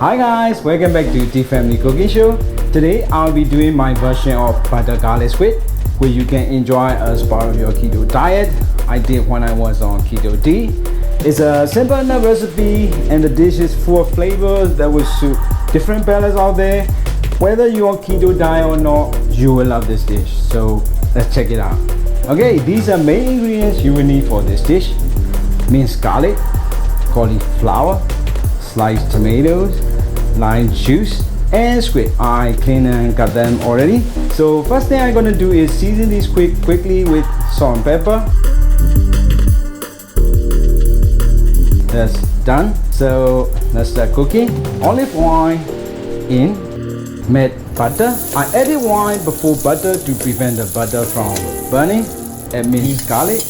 Hi guys, welcome back to the Family Cooking Show. Today I'll be doing my version of butter garlic squid, which you can enjoy as part of your keto diet. I did when I was on Keto D. It's a simple enough recipe and the dish is full of flavors that will suit different palates out there. Whether you're on keto diet or not, you will love this dish. So let's check it out. Okay, these are main ingredients you will need for this dish. Minced garlic, cauliflower, sliced tomatoes, lime juice, and squid. I cleaned and cut them already. So first thing I'm gonna do is season these quickly with salt and pepper. That's done. So let's start cooking. Olive oil in, melt butter. I added wine before butter to prevent the butter from burning. Add minced garlic,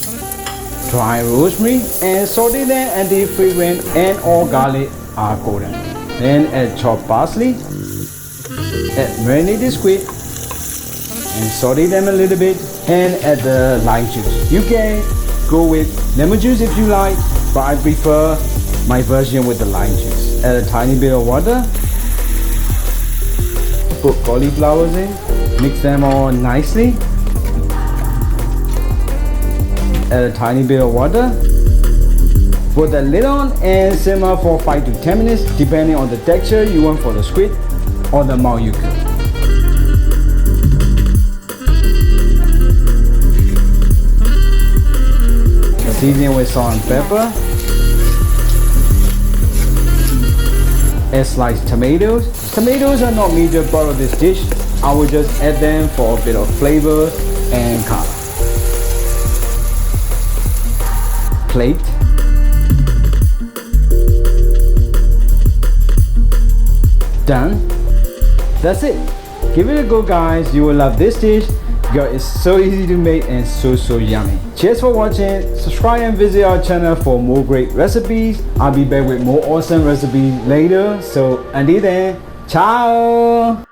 dry rosemary, and saute them until fragrant and all garlic are golden. Then add chopped parsley, add marinated squid, and saute them a little bit, and add the lime juice. You can go with lemon juice if you like, but I prefer my version with the lime juice. Add a tiny bit of water, put cauliflowers in, mix them all nicely, add a tiny bit of water. Put the lid on and simmer for 5 to 10 minutes depending on the texture you want for the squid or the amount you cook. Season with salt and pepper. Add sliced tomatoes. Tomatoes are not major part of this dish. I will just add them for a bit of flavor and color. Plate. Done. That's it. Give it a go guys, you will love this dish because it's so easy to make and so yummy. Cheers for watching. Subscribe and visit our channel for more great recipes. I'll be back with more awesome recipes later. So until then, ciao.